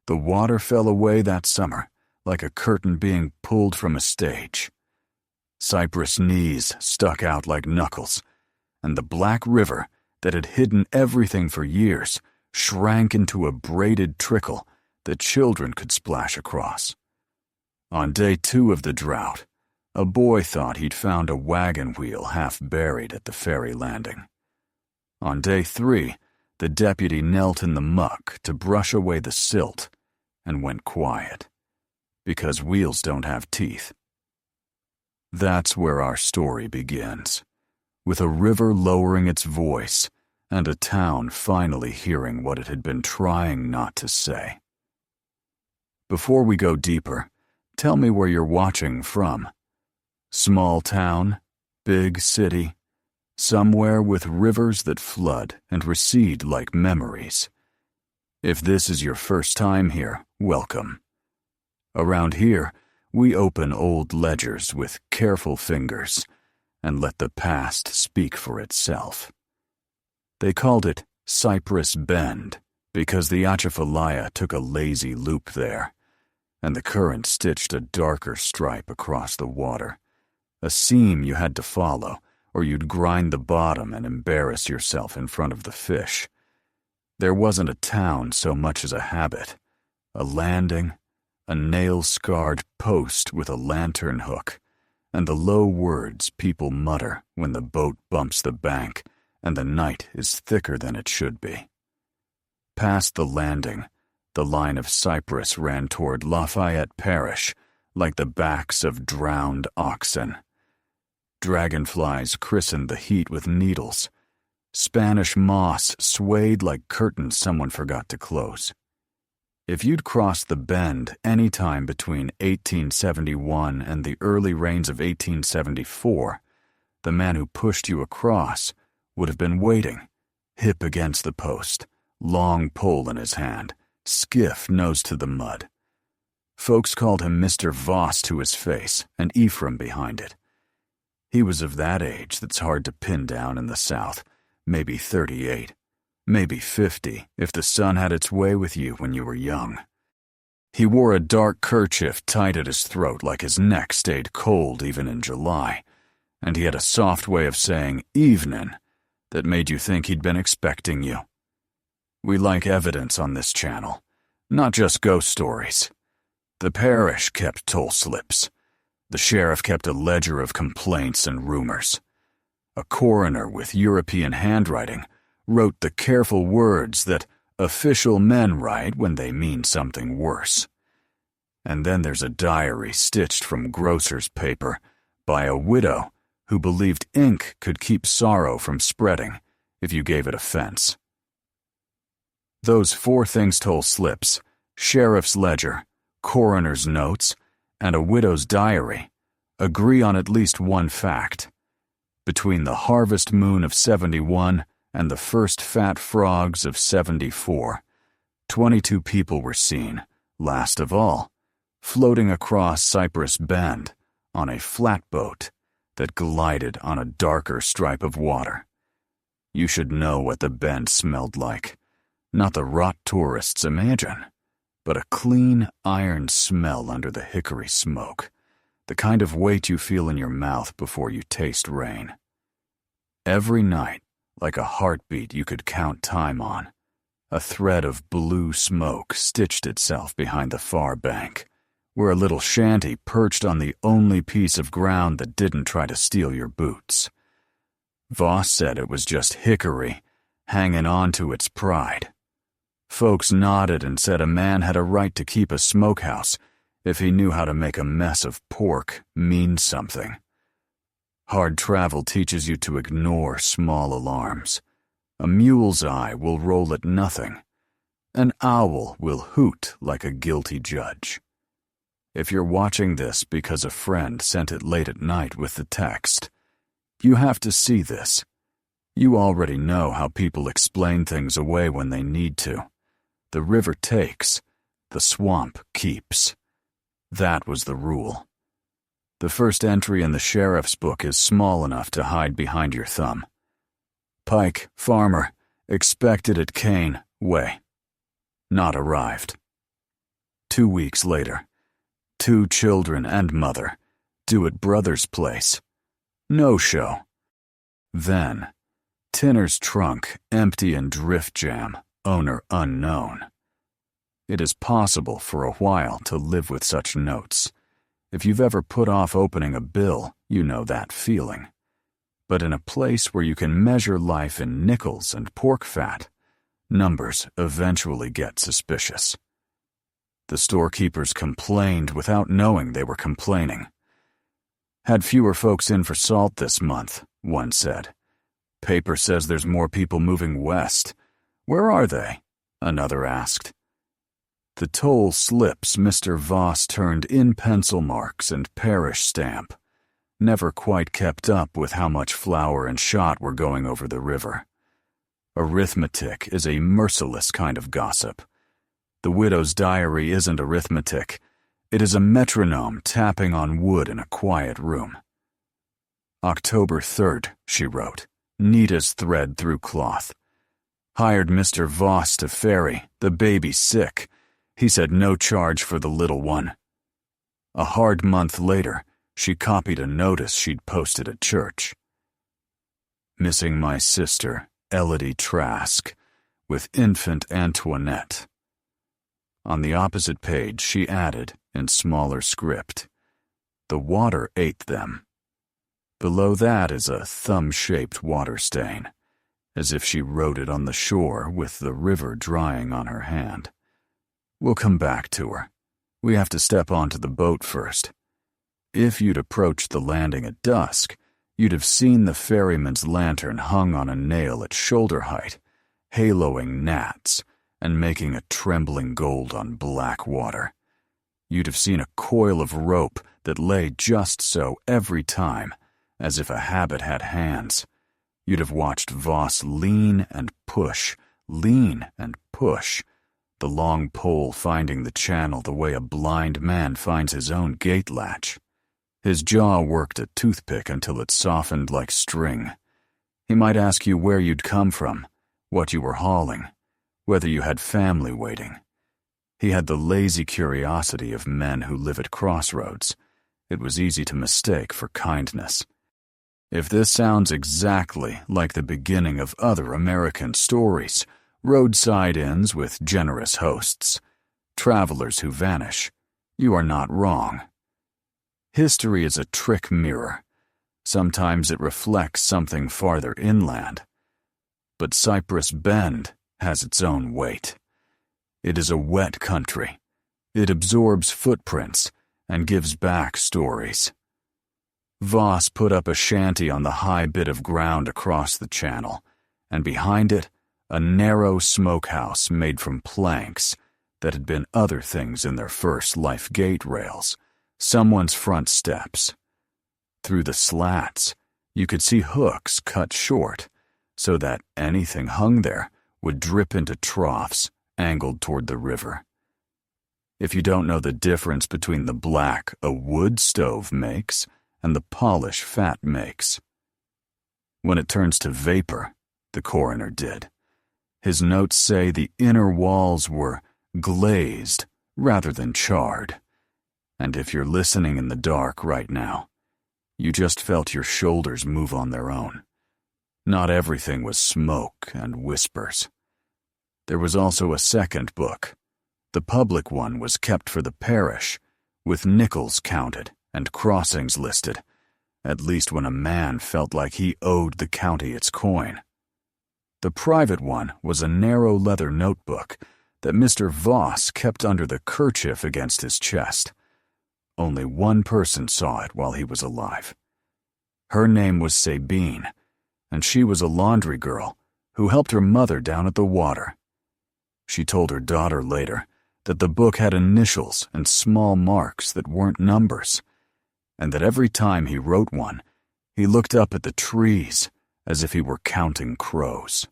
The water fell away that summer, like a curtain being pulled from a stage. Cypress' knees stuck out like knuckles, and the black river that had hidden everything for years shrank into a braided trickle that children could splash across. On day 2 of the drought, a boy thought he'd found a wagon wheel half buried at the ferry landing. On day 3, the deputy knelt in the muck to brush away the silt and went quiet, because wheels don't have teeth. That's where our story begins, with a river lowering its voice and a town finally hearing what it had been trying not to say. Before we go deeper, tell me where you're watching from. Small town, big city, somewhere with rivers that flood and recede like memories. If this is your first time here, welcome. Around here, we open old ledgers with careful fingers and let the past speak for itself. They called it Cypress Bend because the Atchafalaya took a lazy loop there, and the current stitched a darker stripe across the water, a seam you had to follow, or you'd grind the bottom and embarrass yourself in front of the fish. There wasn't a town so much as a habit, a landing, a nail-scarred post with a lantern hook, and the low words people mutter when the boat bumps the bank and the night is thicker than it should be. Past the landing, the line of cypress ran toward Lafayette Parish like the backs of drowned oxen. Dragonflies christened the heat with needles. Spanish moss swayed like curtains someone forgot to close. If you'd crossed the bend any time between 1871 and the early rains of 1874, the man who pushed you across would have been waiting, hip against the post, long pole in his hand, skiff nose to the mud. Folks called him Mr. Voss to his face and Ephraim behind it. He was of that age that's hard to pin down in the South, maybe 38, maybe 50 if the sun had its way with you when you were young. He wore a dark kerchief tight at his throat like his neck stayed cold even in July, and he had a soft way of saying "evenin'" that made you think he'd been expecting you. We like evidence on this channel, not just ghost stories. The parish kept toll slips. The sheriff kept a ledger of complaints and rumors. A coroner with European handwriting wrote the careful words that official men write when they mean something worse. And then there's a diary stitched from grocer's paper by a widow who believed ink could keep sorrow from spreading if you gave it offense. Those 4 things toll slips, sheriff's ledger, coroner's notes, and a widow's diary agree on at least one fact. Between the harvest moon of 71 and the first fat frogs of 74, 22 people were seen, last of all, floating across Cypress Bend on a flatboat that glided on a darker stripe of water. You should know what the bend smelled like. Not the rot tourists imagine, but a clean iron smell under the hickory smoke, the kind of weight you feel in your mouth before you taste rain. Every night, like a heartbeat you could count time on, a thread of blue smoke stitched itself behind the far bank, where a little shanty perched on the only piece of ground that didn't try to steal your boots. Voss said it was just hickory, hanging on to its pride. Folks nodded and said a man had a right to keep a smokehouse if he knew how to make a mess of pork mean something. Hard travel teaches you to ignore small alarms. A mule's eye will roll at nothing. An owl will hoot like a guilty judge. If you're watching this because a friend sent it late at night with the text, you have to see this. You already know how people explain things away when they need to. The river takes, the swamp keeps. That was the rule. The first entry in the sheriff's book is small enough to hide behind your thumb. Pike, farmer, expected at Kane, way. Not arrived. 2 weeks later. 2 children and mother, due at brother's place. No show. Then, Tinner's trunk empty in drift jam, owner unknown. It is possible for a while to live with such notes. If you've ever put off opening a bill, you know that feeling. But in a place where you can measure life in nickels and pork fat, numbers eventually get suspicious. The storekeepers complained without knowing they were complaining. Had fewer folks in for salt this month, one said. Paper says there's more people moving west. Where are they? Another asked. The toll slips Mr. Voss turned in pencil marks and parish stamp. Never quite kept up with how much flour and shot were going over the river. Arithmetic is a merciless kind of gossip. The widow's diary isn't arithmetic. It is a metronome tapping on wood in a quiet room. October 3rd, she wrote, neat as thread through cloth. Hired Mr. Voss to ferry, the baby sick. He said no charge for the little one. A hard month later, she copied a notice she'd posted at church. Missing my sister, Elodie Trask, with infant Antoinette. On the opposite page, she added, in smaller script, the water ate them. Below that is a thumb-shaped water stain, as if she wrote it on the shore with the river drying on her hand. We'll come back to her. We have to step onto the boat first. If you'd approached the landing at dusk, you'd have seen the ferryman's lantern hung on a nail at shoulder height, haloing gnats and making a trembling gold on black water. You'd have seen a coil of rope that lay just so every time, as if a habit had hands. You'd have watched Voss lean and push, the long pole finding the channel the way a blind man finds his own gate latch. His jaw worked a toothpick until it softened like string. He might ask you where you'd come from, what you were hauling, whether you had family waiting. He had the lazy curiosity of men who live at crossroads. It was easy to mistake for kindness. If this sounds exactly like the beginning of other American stories, roadside inns with generous hosts, travelers who vanish, you are not wrong. History is a trick mirror. Sometimes it reflects something farther inland. But Cypress Bend has its own weight. It is a wet country. It absorbs footprints and gives back stories. Voss put up a shanty on the high bit of ground across the channel, and behind it, a narrow smokehouse made from planks that had been other things in their first life gate rails, someone's front steps. Through the slats, you could see hooks cut short, so that anything hung there would drip into troughs angled toward the river. If you don't know the difference between the black a wood stove makes and the polish fat makes. When it turns to vapor, the coroner did. His notes say the inner walls were glazed rather than charred. And if you're listening in the dark right now, you just felt your shoulders move on their own. Not everything was smoke and whispers. There was also a second book. The public one was kept for the parish, with nickels counted and crossings listed, at least when a man felt like he owed the county its coin. The private one was a narrow leather notebook that Mr. Voss kept under the kerchief against his chest. Only one person saw it while he was alive. Her name was Sabine, and she was a laundry girl who helped her mother down at the water. She told her daughter later that the book had initials and small marks that weren't numbers, and that every time he wrote one, he looked up at the trees as if he were counting crows.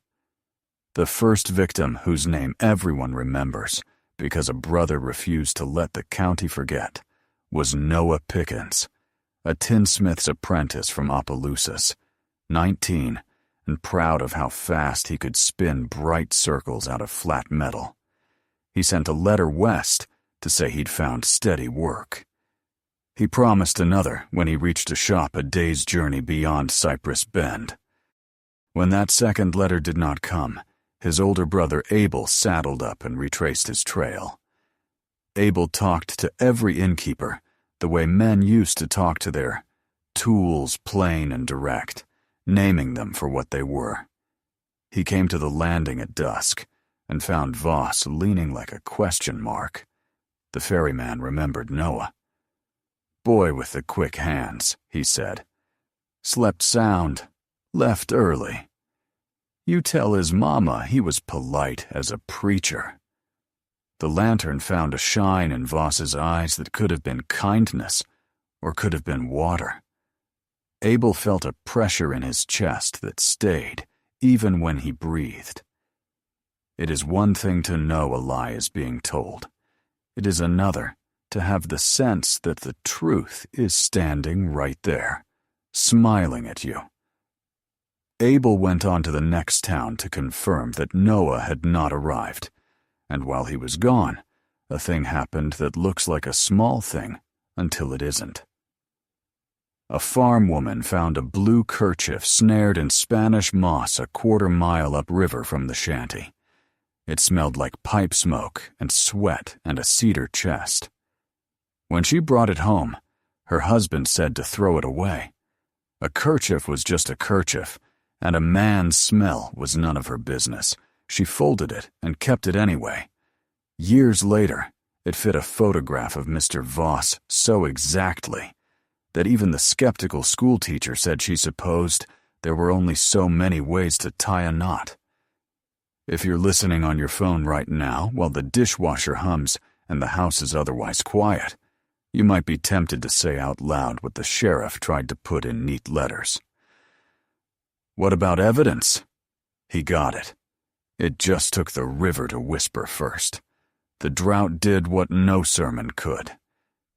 The first victim whose name everyone remembers because a brother refused to let the county forget was Noah Pickens, a tinsmith's apprentice from Opelousas, 19, and proud of how fast he could spin bright circles out of flat metal. He sent a letter west to say he'd found steady work. He promised another when he reached a shop a day's journey beyond Cypress Bend. When that second letter did not come, his older brother Abel saddled up and retraced his trail. Abel talked to every innkeeper the way men used to talk to their tools, plain and direct, naming them for what they were. He came to the landing at dusk and found Voss leaning like a question mark. The ferryman remembered Noah. "Boy with the quick hands," he said. "Slept sound, left early. You tell his mama he was polite as a preacher." The lantern found a shine in Voss's eyes that could have been kindness or could have been water. Abel felt a pressure in his chest that stayed even when he breathed. It is one thing to know a lie is being told. It is another to have the sense that the truth is standing right there, smiling at you. Abel went on to the next town to confirm that Noah had not arrived, and while he was gone, a thing happened that looks like a small thing until it isn't. A farm woman found a blue kerchief snared in Spanish moss a quarter-mile upriver from the shanty. It smelled like pipe smoke and sweat and a cedar chest. When she brought it home, her husband said to throw it away. A kerchief was just a kerchief, and a man's smell was none of her business. She folded it and kept it anyway. Years later, it fit a photograph of Mr. Voss so exactly that even the skeptical schoolteacher said she supposed there were only so many ways to tie a knot. If you're listening on your phone right now while the dishwasher hums and the house is otherwise quiet, you might be tempted to say out loud what the sheriff tried to put in neat letters. What about evidence? He got it. It just took the river to whisper first. The drought did what no sermon could.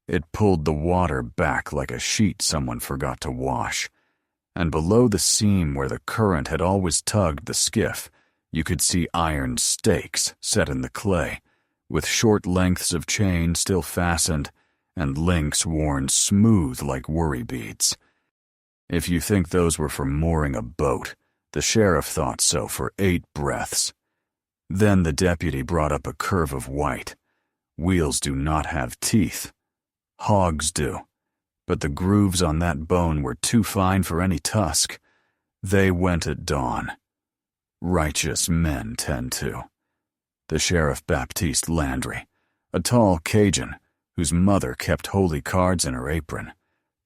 It pulled the water back like a sheet someone forgot to wash, and below the seam where the current had always tugged the skiff, you could see iron stakes set in the clay, with short lengths of chain still fastened and links worn smooth like worry beads. If you think those were for mooring a boat, the sheriff thought so for 8 breaths. Then the deputy brought up a curve of white. Wheels do not have teeth. Hogs do. But the grooves on that bone were too fine for any tusk. They went at dawn. Righteous men tend to. The Sheriff Baptiste Landry, a tall Cajun whose mother kept holy cards in her apron,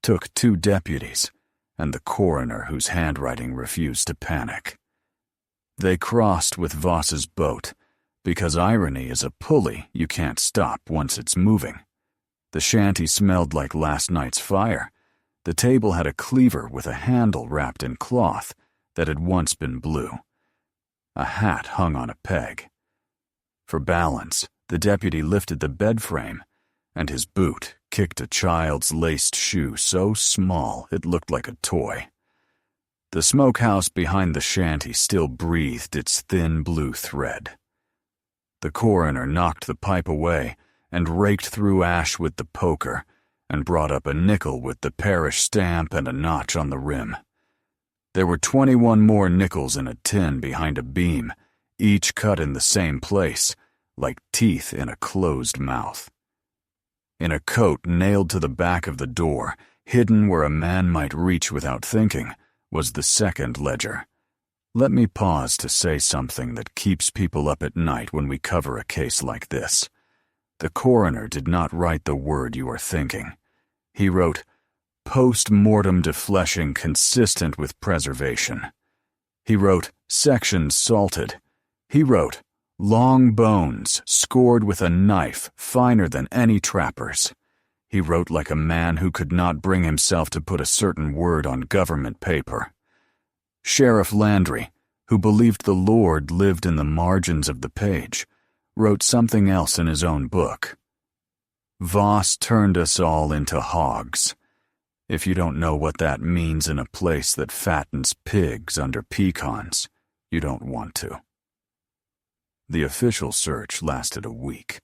took 2 deputies, and the coroner whose handwriting refused to panic. They crossed with Voss's boat, because irony is a pulley you can't stop once it's moving. The shanty smelled like last night's fire. The table had a cleaver with a handle wrapped in cloth that had once been blue. A hat hung on a peg. For balance, the deputy lifted the bed frame, and his boot kicked a child's laced shoe so small it looked like a toy. The smokehouse behind the shanty still breathed its thin blue thread. The coroner knocked the pipe away and raked through ash with the poker and brought up a nickel with the parish stamp and a notch on the rim. There were 21 more nickels in a tin behind a beam, each cut in the same place, like teeth in a closed mouth. In a coat nailed to the back of the door, hidden where a man might reach without thinking, was the second ledger. Let me pause to say something that keeps people up at night when we cover a case like this. The coroner did not write the word you are thinking. He wrote, "Post-mortem defleshing consistent with preservation." He wrote, "Sections salted." He wrote, "Long bones scored with a knife finer than any trapper's." He wrote like a man who could not bring himself to put a certain word on government paper. Sheriff Landry, who believed the Lord lived in the margins of the page, wrote something else in his own book. Voss turned us all into hogs. If you don't know what that means in a place that fattens pigs under pecans, you don't want to. The official search lasted a week.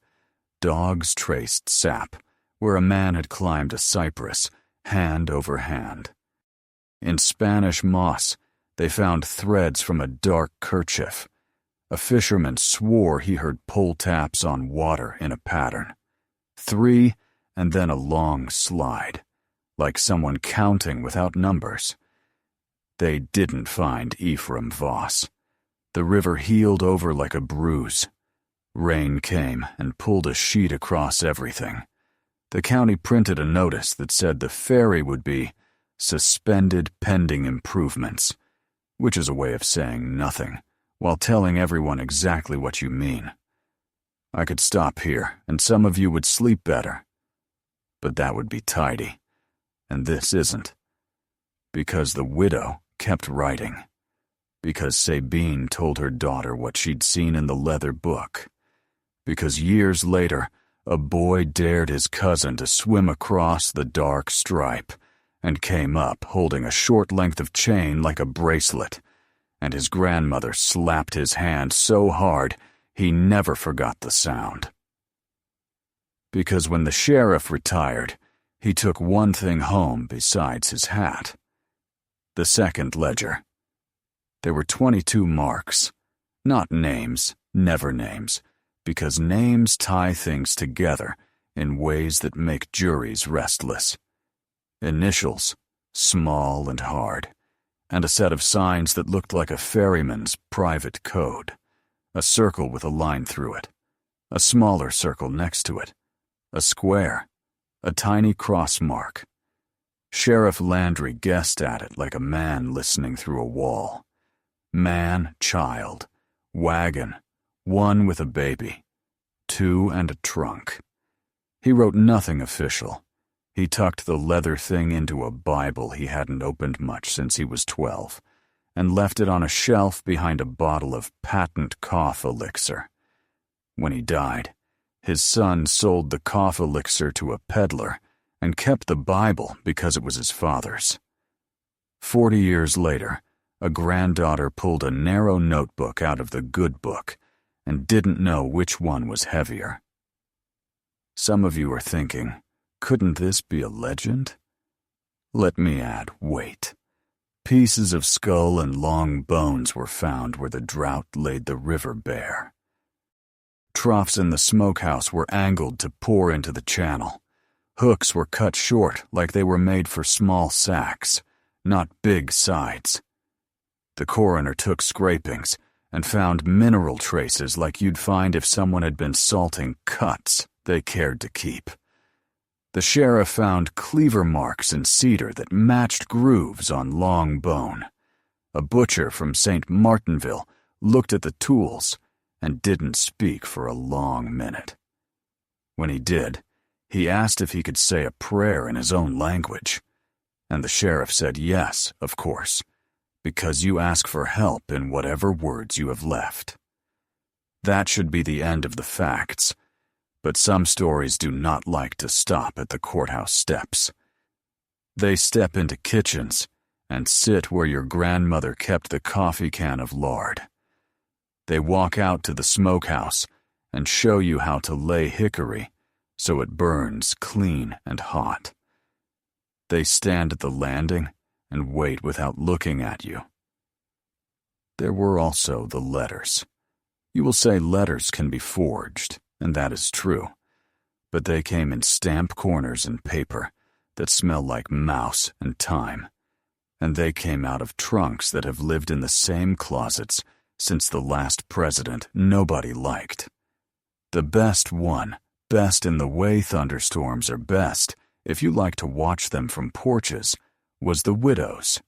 dogs traced sap where a man had climbed a cypress, hand over hand. In Spanish moss, they found threads from a dark kerchief. A fisherman swore he heard pull taps on water in a pattern. 3, and then a long slide, like someone counting without numbers. They didn't find Ephraim Voss. The river healed over like a bruise. Rain came and pulled a sheet across everything. The county printed a notice that said the ferry would be suspended pending improvements, which is a way of saying nothing, while telling everyone exactly what you mean. I could stop here, and some of you would sleep better. But that would be tidy, and this isn't. Because the widow kept writing. Because Sabine told her daughter what she'd seen in the leather book. Because years later, a boy dared his cousin to swim across the dark stripe, and came up holding a short length of chain like a bracelet, and his grandmother slapped his hand so hard he never forgot the sound. Because when the sheriff retired, he took one thing home besides his hat. The second ledger. There were 22 marks. Not names, never names, because names tie things together in ways that make juries restless. Initials, small and hard, and a set of signs that looked like a ferryman's private code. A circle with a line through it, a smaller circle next to it, a square, a tiny cross mark. Sheriff Landry guessed at it like a man listening through a wall. Man, child, wagon, 1 with a baby, 2 and a trunk. He wrote nothing official. He tucked the leather thing into a Bible he hadn't opened much since he was 12, and left it on a shelf behind a bottle of patent cough elixir. When he died, his son sold the cough elixir to a peddler and kept the Bible because it was his father's. 40 years later, a granddaughter pulled a narrow notebook out of the good book and didn't know which one was heavier. Some of you are thinking, couldn't this be a legend? Let me add weight. Pieces of skull and long bones were found where the drought laid the river bare. Troughs in the smokehouse were angled to pour into the channel. Hooks were cut short like they were made for small sacks, not big sides. The coroner took scrapings and found mineral traces like you'd find if someone had been salting cuts they cared to keep. The sheriff found cleaver marks in cedar that matched grooves on long bone. A butcher from St. Martinville looked at the tools and didn't speak for a long minute. When he did, he asked if he could say a prayer in his own language, and the sheriff said yes, of course, because you ask for help in whatever words you have left. That should be the end of the facts, but some stories do not like to stop at the courthouse steps. They step into kitchens and sit where your grandmother kept the coffee can of lard. They walk out to the smokehouse and show you how to lay hickory so it burns clean and hot. They stand at the landing and wait without looking at you. There were also the letters. You will say letters can be forged, and that is true, but they came in stamp corners and paper that smell like mouse and thyme, and they came out of trunks that have lived in the same closets since the last president nobody liked. The best one, best in the way thunderstorms are best if you like to watch them from porches, was the widow's.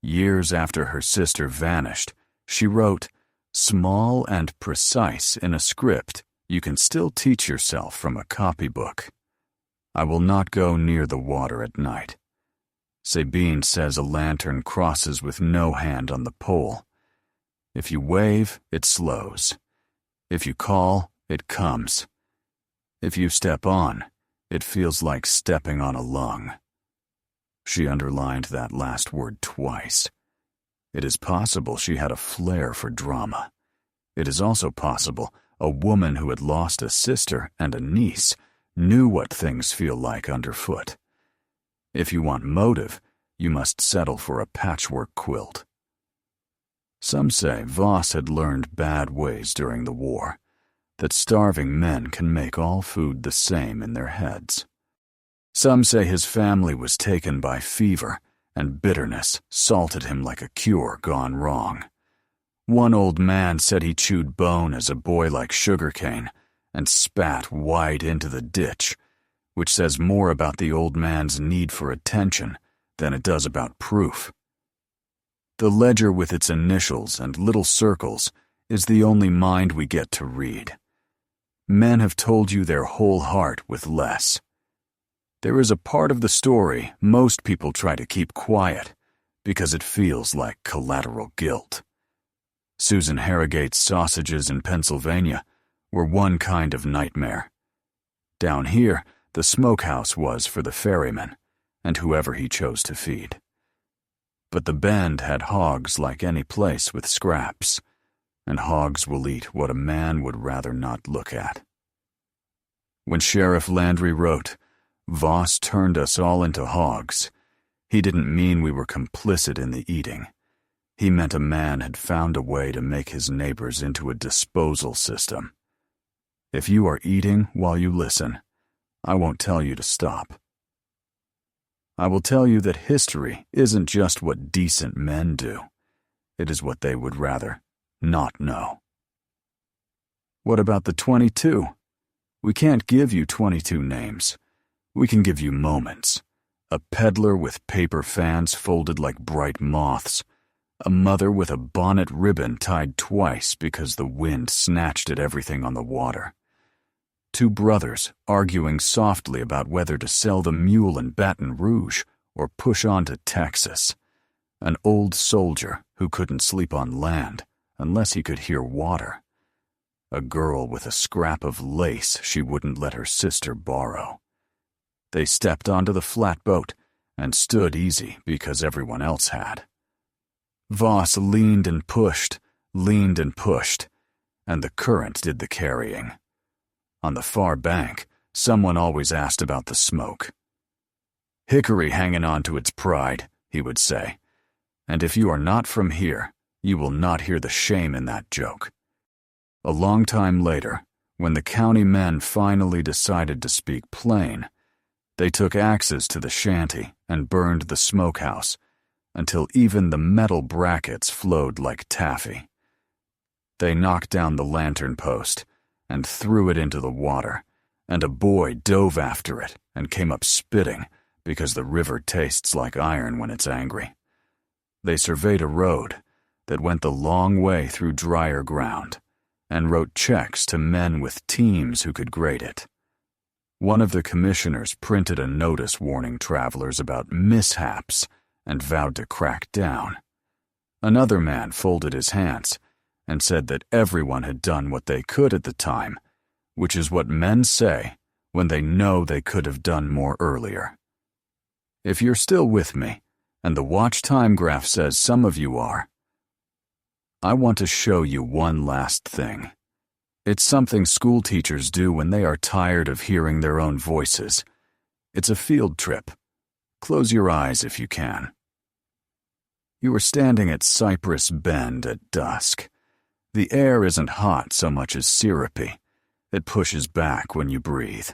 Years after her sister vanished, she wrote, small and precise in a script you can still teach yourself from a copybook. I will not go near the water at night. Sabine says a lantern crosses with no hand on the pole. If you wave, it slows. If you call, it comes. If you step on, it feels like stepping on a lung. She underlined that last word twice. It is possible she had a flair for drama. It is also possible a woman who had lost a sister and a niece, knew what things feel like underfoot. If you want motive, you must settle for a patchwork quilt. Some say Voss had learned bad ways during the war, that starving men can make all food the same in their heads. Some say his family was taken by fever, and bitterness salted him like a cure gone wrong. One old man said he chewed bone as a boy like sugarcane and spat wide into the ditch, which says more about the old man's need for attention than it does about proof. The ledger with its initials and little circles is the only mind we get to read. Men have told you their whole heart with less. There is a part of the story most people try to keep quiet because it feels like collateral guilt. Susan Harrigate's sausages in Pennsylvania were one kind of nightmare. Down here, the smokehouse was for the ferryman and whoever he chose to feed. But the Bend had hogs like any place with scraps, and hogs will eat what a man would rather not look at. When Sheriff Landry wrote, "Voss turned us all into hogs," he didn't mean we were complicit in the eating. He meant a man had found a way to make his neighbors into a disposal system. If you are eating while you listen, I won't tell you to stop. I will tell you that history isn't just what decent men do. It is what they would rather not know. What about the 22? We can't give you 22 names. We can give you moments. A peddler with paper fans folded like bright moths. A mother with a bonnet ribbon tied twice because the wind snatched at everything on the water. Two brothers arguing softly about whether to sell the mule in Baton Rouge or push on to Texas. An old soldier who couldn't sleep on land unless he could hear water. A girl with a scrap of lace she wouldn't let her sister borrow. They stepped onto the flatboat and stood easy because everyone else had. Voss leaned and pushed, and the current did the carrying. On the far bank, someone always asked about the smoke. "Hickory hanging on to its pride," he would say, "and if you are not from here, you will not hear the shame in that joke." A long time later, when the county men finally decided to speak plain, they took axes to the shanty and burned the smokehouse until even the metal brackets flowed like taffy. They knocked down the lantern post and threw it into the water, and a boy dove after it and came up spitting because the river tastes like iron when it's angry. They surveyed a road that went the long way through drier ground and wrote checks to men with teams who could grade it. One of the commissioners printed a notice warning travelers about mishaps and vowed to crack down. Another man folded his hands and said that everyone had done what they could at the time, which is what men say when they know they could have done more earlier. If you're still with me, and the watch time graph says some of you are, I want to show you one last thing. It's something school teachers do when they are tired of hearing their own voices. It's a field trip. Close your eyes if you can. You are standing at Cypress Bend at dusk. The air isn't hot so much as syrupy. It pushes back when you breathe.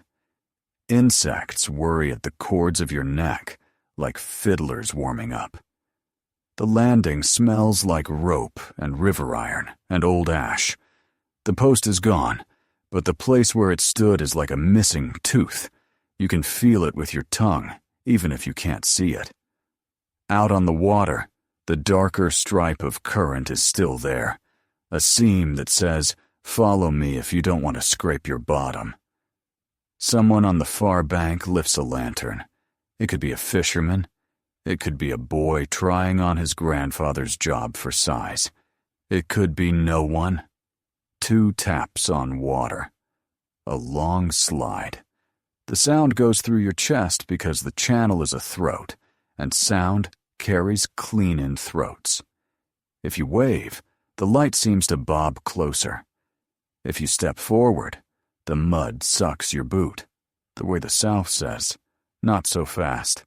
Insects worry at the cords of your neck like fiddlers warming up. The landing smells like rope and river iron and old ash. The post is gone, but the place where it stood is like a missing tooth. You can feel it with your tongue, even if you can't see it. Out on the water, the darker stripe of current is still there, a seam that says, "Follow me if you don't want to scrape your bottom." Someone on the far bank lifts a lantern. It could be a fisherman. It could be a boy trying on his grandfather's job for size. It could be no one. 2 taps on water. A long slide. The sound goes through your chest because the channel is a throat, and sound carries clean in throats. If you wave, the light seems to bob closer. If you step forward, the mud sucks your boot. The way the South says, not so fast.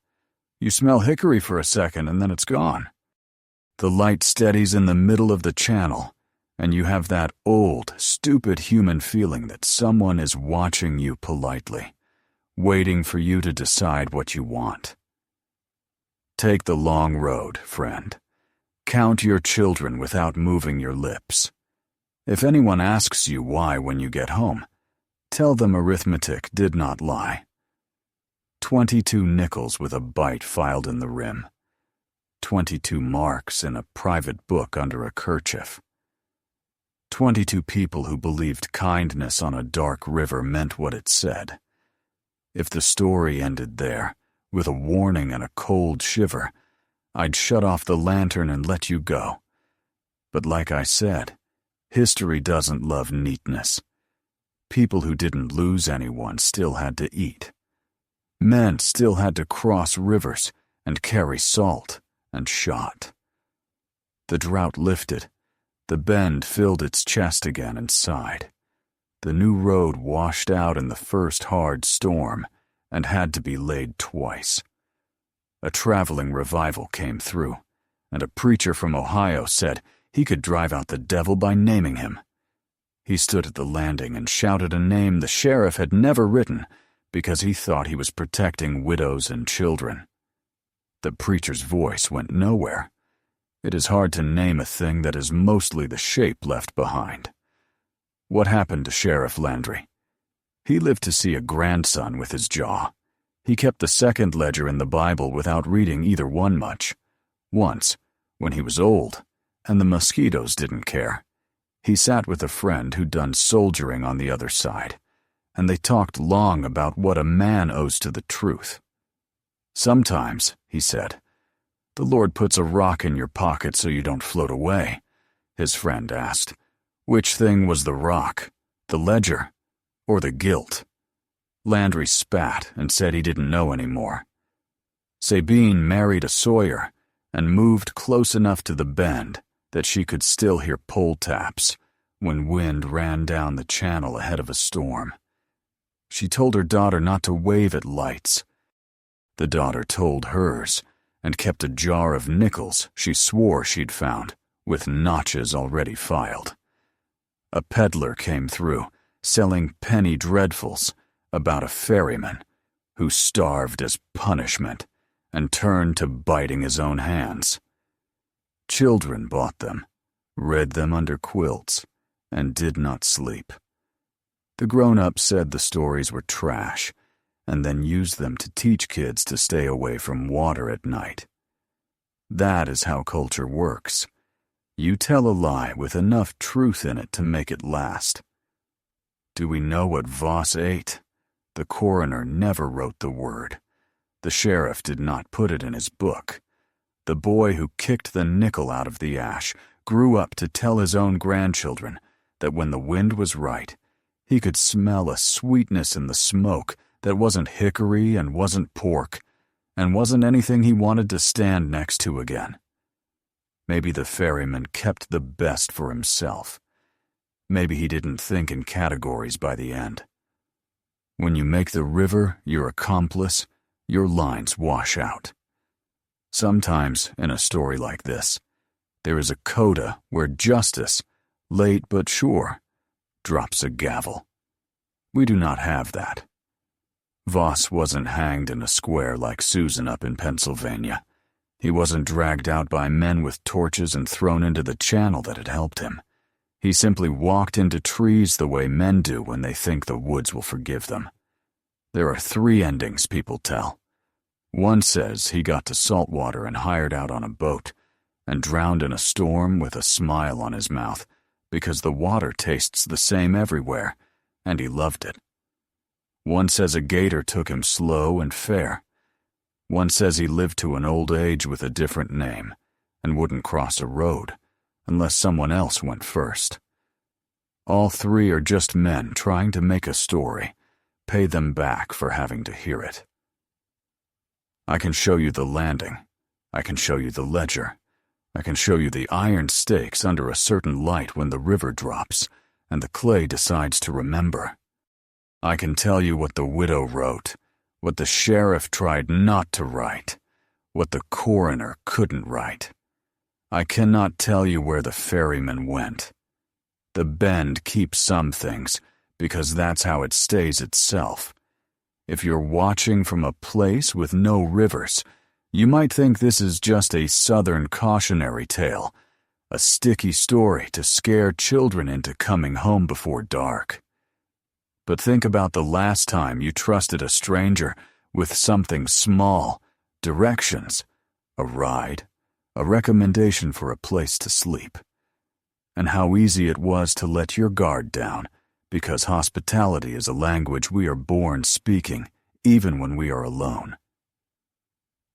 You smell hickory for a second and then it's gone. The light steadies in the middle of the channel, and you have that old, stupid human feeling that someone is watching you politely, waiting for you to decide what you want. Take the long road, friend. Count your children without moving your lips. If anyone asks you why when you get home, tell them arithmetic did not lie. 22 nickels with a bite filed in the rim. 22 marks in a private book under a kerchief. 22 people who believed kindness on a dark river meant what it said. If the story ended there, with a warning and a cold shiver, I'd shut off the lantern and let you go. But like I said, history doesn't love neatness. People who didn't lose anyone still had to eat. Men still had to cross rivers and carry salt and shot. The drought lifted. The bend filled its chest again and sighed. The new road washed out in the first hard storm and had to be laid twice. A traveling revival came through, and a preacher from Ohio said he could drive out the devil by naming him. He stood at the landing and shouted a name the sheriff had never written because he thought he was protecting widows and children. The preacher's voice went nowhere. It is hard to name a thing that is mostly the shape left behind. What happened to Sheriff Landry? He lived to see a grandson with his jaw. He kept the second ledger in the Bible without reading either one much. Once, when he was old, and the mosquitoes didn't care, he sat with a friend who'd done soldiering on the other side, and they talked long about what a man owes to the truth. Sometimes, he said, the Lord puts a rock in your pocket so you don't float away. His friend asked, which thing was the rock, the ledger, or the guilt? Landry spat and said he didn't know anymore. Sabine married a Sawyer and moved close enough to the bend that she could still hear pole taps when wind ran down the channel ahead of a storm. She told her daughter not to wave at lights. The daughter told hers and kept a jar of nickels she swore she'd found, with notches already filed. A peddler came through, selling penny dreadfuls about a ferryman who starved as punishment and turned to biting his own hands. Children bought them, read them under quilts, and did not sleep. The grown-ups said the stories were trash, and then used them to teach kids to stay away from water at night. That is how culture works. You tell a lie with enough truth in it to make it last. Do we know what Voss ate? The coroner never wrote the word. The sheriff did not put it in his book. The boy who kicked the nickel out of the ash grew up to tell his own grandchildren that when the wind was right, he could smell a sweetness in the smoke that wasn't hickory and wasn't pork, and wasn't anything he wanted to stand next to again. Maybe the ferryman kept the best for himself. Maybe he didn't think in categories by the end. When you make the river your accomplice, your lines wash out. Sometimes, in a story like this, there is a coda where justice, late but sure, drops a gavel. We do not have that. Voss wasn't hanged in a square like Susan up in Pennsylvania. He wasn't dragged out by men with torches and thrown into the channel that had helped him. He simply walked into trees the way men do when they think the woods will forgive them. There are 3 endings people tell. One says he got to saltwater and hired out on a boat, and drowned in a storm with a smile on his mouth, because the water tastes the same everywhere, and he loved it. One says a gator took him slow and fair. One says he lived to an old age with a different name, and wouldn't cross a road, unless someone else went first. All 3 are just men trying to make a story, pay them back for having to hear it. I can show you the landing. I can show you the ledger. I can show you the iron stakes under a certain light when the river drops, and the clay decides to remember. I can tell you what the widow wrote, what the sheriff tried not to write, what the coroner couldn't write. I cannot tell you where the ferryman went. The bend keeps some things, because that's how it stays itself. If you're watching from a place with no rivers, you might think this is just a southern cautionary tale, a sticky story to scare children into coming home before dark. But think about the last time you trusted a stranger with something small, directions, a ride, a recommendation for a place to sleep, and how easy it was to let your guard down, because hospitality is a language we are born speaking, even when we are alone.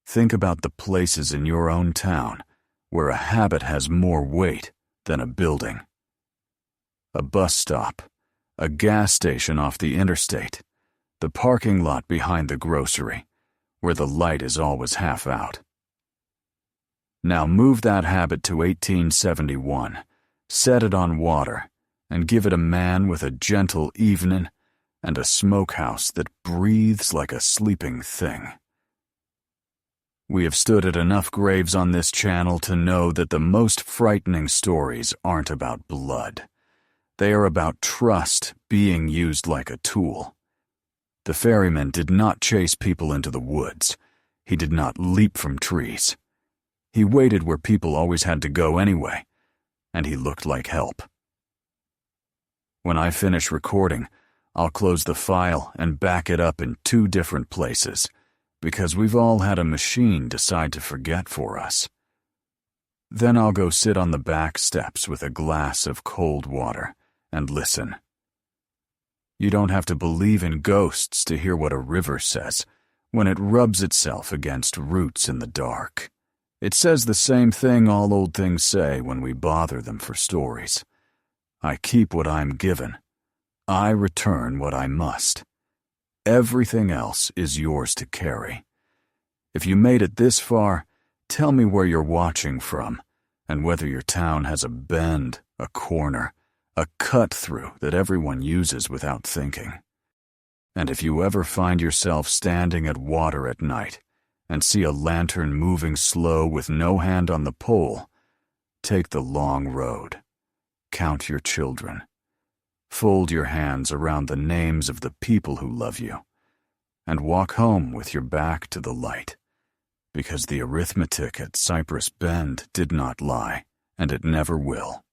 Think about the places in your own town where a habit has more weight than a building. A bus stop, a gas station off the interstate, the parking lot behind the grocery, where the light is always half out. Now move that habit to 1871, set it on water, and give it a man with a gentle evening and a smokehouse that breathes like a sleeping thing. We have stood at enough graves on this channel to know that the most frightening stories aren't about blood. They are about trust being used like a tool. The ferryman did not chase people into the woods. He did not leap from trees. He waited where people always had to go anyway, and he looked like help. When I finish recording, I'll close the file and back it up in 2 different places, because we've all had a machine decide to forget for us. Then I'll go sit on the back steps with a glass of cold water and listen. You don't have to believe in ghosts to hear what a river says when it rubs itself against roots in the dark. It says the same thing all old things say when we bother them for stories. I keep what I'm given. I return what I must. Everything else is yours to carry. If you made it this far, tell me where you're watching from, and whether your town has a bend, a corner, a cut-through that everyone uses without thinking. And if you ever find yourself standing at water at night and see a lantern moving slow with no hand on the pole, take the long road. Count your children. Fold your hands around the names of the people who love you, and walk home with your back to the light, because the arithmetic at Cypress Bend did not lie, and it never will.